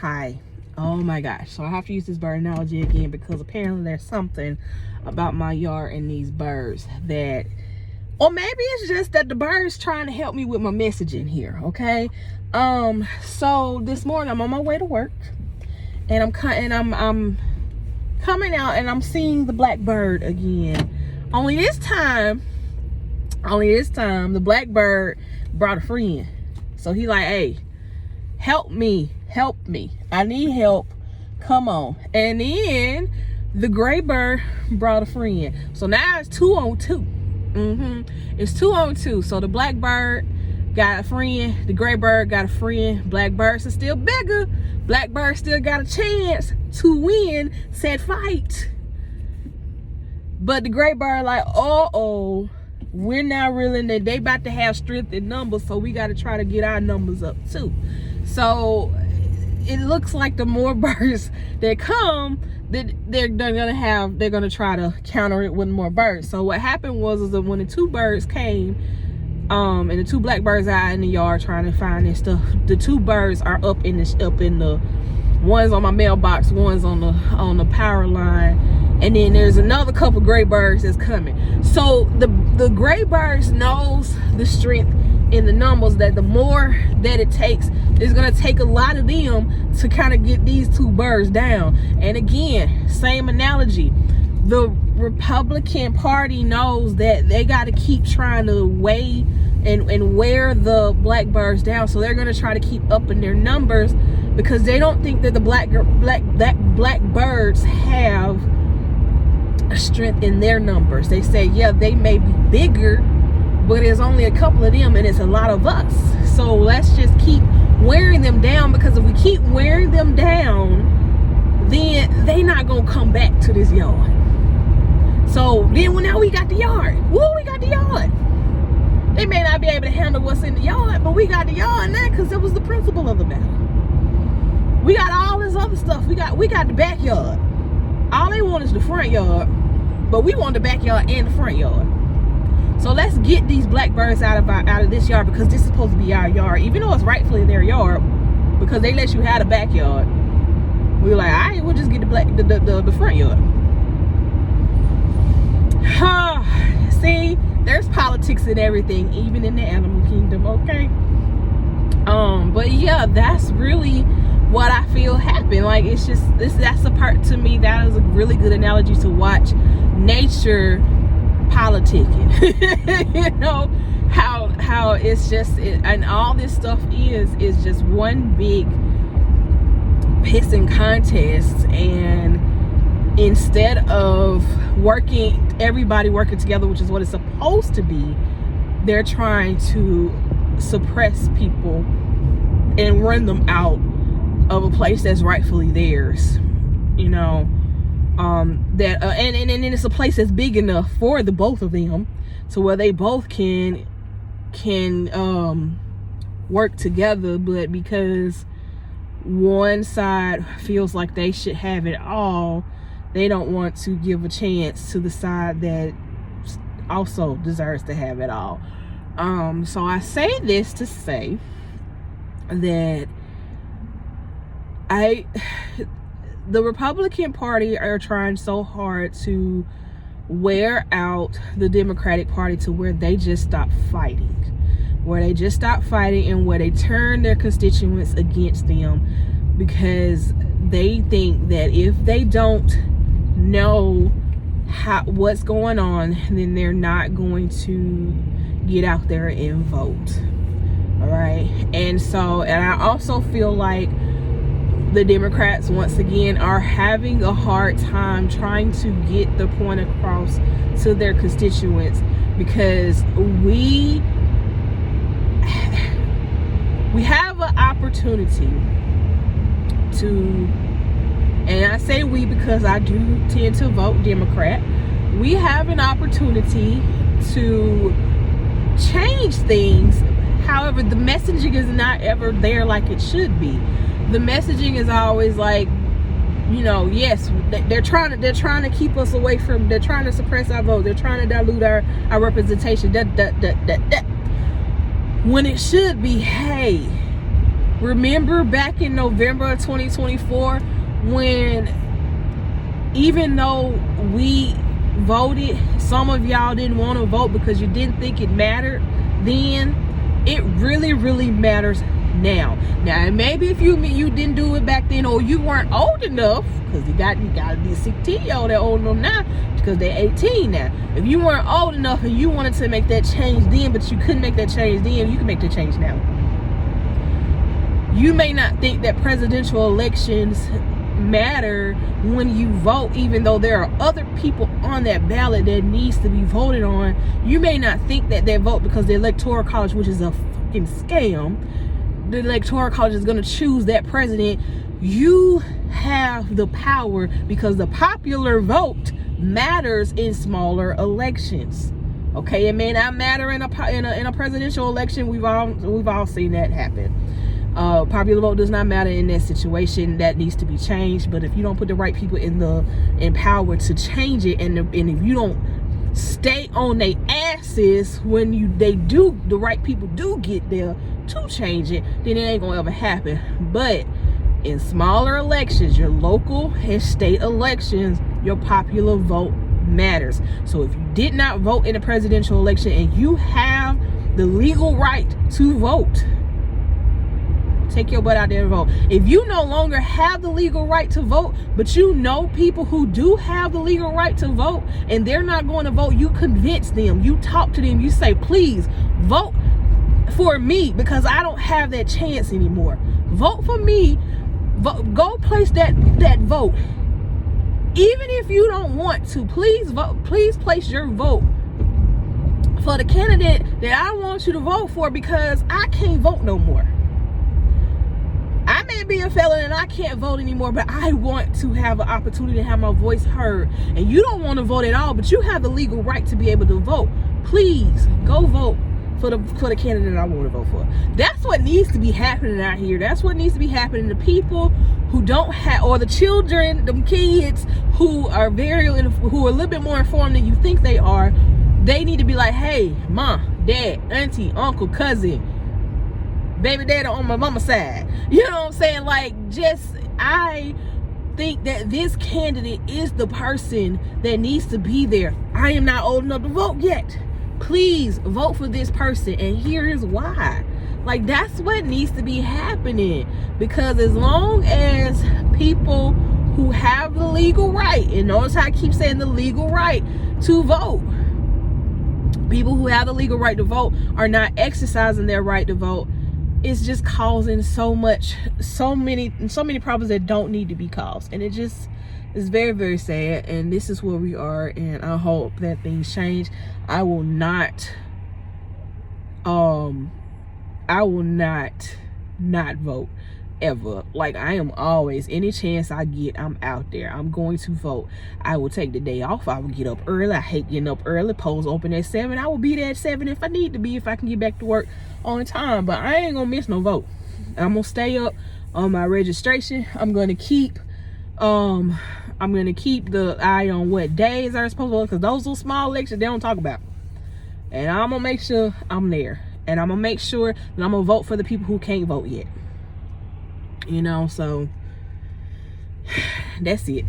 Hi. Oh my gosh. So I have to use this bird analogy again because apparently there's something about my yard and these birds that, or maybe it's just that the bird's trying to help me with my messaging here, okay? So this morning I'm on my way to work and I'm coming out and I'm seeing the blackbird again. Only this time the blackbird brought a friend. So he like, hey, help me. I need help. Come on. And then the gray bird brought a friend. So now it's 2 on 2. It's 2 on 2. So the blackbird got a friend. The gray bird got a friend. Blackbirds are still bigger. Blackbird still got a chance to win said fight. But the gray bird like, we're not really, they about to have strength in numbers, so we got to try to get our numbers up too. So it looks like the more birds that come, that they're gonna try to counter it with more birds. So what happened was that when the 2 birds came, and the 2 blackbirds are out in the yard trying to find their stuff, the 2 birds are up in the one's on my mailbox, one's on the power line, and then there's another couple gray birds that's coming. So the gray birds knows the strength in the numbers, that the more that it takes, it's gonna take a lot of them to kind of get these 2 birds down. And again, same analogy, the Republican Party knows that they got to keep trying to weigh and wear the blackbirds down. So they're gonna try to keep up in their numbers because they don't think that the blackbirds have a strength in their numbers. They say, yeah, they may be bigger, but there's only a couple of them and it's a lot of us. So let's just keep wearing them down, because if we keep wearing them down, then they not gonna come back to this yard. So then now we got the yard. Woo, we got the yard. They may not be able to handle what's in the yard, but we got the yard now because it was the principle of the matter. We got all this other stuff. We got the backyard. All they want is the front yard, but we want the backyard and the front yard. So let's get these blackbirds out of this yard, because this is supposed to be our yard, even though it's rightfully their yard, because they let you have the backyard. We were like, all right, we'll just get the front yard. See, there's politics in everything, even in the animal kingdom, okay? But yeah, that's really what I feel happened. Like, it's just that's the part, to me, that is a really good analogy to watch nature politicking. You know how it's just and all this stuff is just one big pissing contest, and instead of everybody working together, which is what it's supposed to be, they're trying to suppress people and run them out of a place that's rightfully theirs, you know. And it's a place that's big enough for the both of them to where they both can work together, but because one side feels like they should have it all, they don't want to give a chance to the side that also deserves to have it all. So I say this to say that the Republican Party are trying so hard to wear out the Democratic Party to where they just stop fighting. And where they turn their constituents against them, because they think that if they don't know what's going on, then they're not going to get out there and vote. All right. And I also feel like the Democrats, once again, are having a hard time trying to get the point across to their constituents, because we have an opportunity to, and I say we because I do tend to vote Democrat, we have an opportunity to change things. However, the messaging is not ever there like it should be. The messaging is always like, you know, yes, they're trying to keep us away from, they're trying to suppress our vote, they're trying to dilute our representation, when it should be, hey, Remember back in November of 2024 when, even though we voted, some of y'all didn't want to vote because you didn't think it mattered then. It really, really matters now. Now, maybe if you didn't do it back then, or you weren't old enough, because you got these 16-year-olds that old enough now because they're 18 now. If you weren't old enough and you wanted to make that change then, but you couldn't make that change then, you can make the change now. You may not think that presidential elections matter when you vote, even though there are other people on that ballot that needs to be voted on. You may not think that they vote because the Electoral College, which is a fucking scam, the Electoral College is going to choose that president. You have the power because the popular vote matters in smaller elections. Okay, it may not matter in a presidential election. We've all seen that happen. Popular vote does not matter in that situation. That needs to be changed. But if you don't put the right people in power to change it, and if you don't stay on their asses when the right people do get there to change it, then it ain't gonna ever happen. But in smaller elections, your local and state elections, your popular vote matters. So if you did not vote in a presidential election and you have the legal right to vote, take your butt out there and vote. If you no longer have the legal right to vote, but you know people who do have the legal right to vote and they're not going to vote, you convince them, you talk to them, you say, please vote for me because I don't have that chance anymore. Vote for me. Go place that vote. Even if you don't want to, please vote. Please place your vote for the candidate that I want you to vote for, because I can't vote no more. I may be a felon and I can't vote anymore, but I want to have an opportunity to have my voice heard. And you don't want to vote at all, but you have the legal right to be able to vote. Please go vote for the candidate I want to vote for. That's what needs to be happening out here. That's what needs to be happening. The people who don't have, or the children, the kids who are a little bit more informed than you think they are, they need to be like, hey, mom, dad, auntie, uncle, cousin, baby daddy on my mama's side. You know what I'm saying? Like, I think that this candidate is the person that needs to be there. I am not old enough to vote yet. Please vote for this person, and here is why. Like, that's what needs to be happening, because as long as people who have the legal right, and notice how I keep saying the legal right to vote, people who have the legal right to vote are not exercising their right to vote, it's just causing so many problems that don't need to be caused. And it's very, very sad. And this is where we are, and I hope that things change. I will not vote ever. Like, I am always, any chance I get, I'm out there. I'm going to vote. I will take the day off. I will get up early. I hate getting up early. Polls open at 7. I will be there at 7 if I need to be, if I can get back to work on time. But I ain't gonna miss no vote. I'm gonna stay up on my registration. I'm gonna keep the eye on what days are supposed to vote, because those little small elections they don't talk about. And I'm gonna make sure I'm there. And I'm gonna make sure that I'm gonna vote for the people who can't vote yet. You know, so that's it.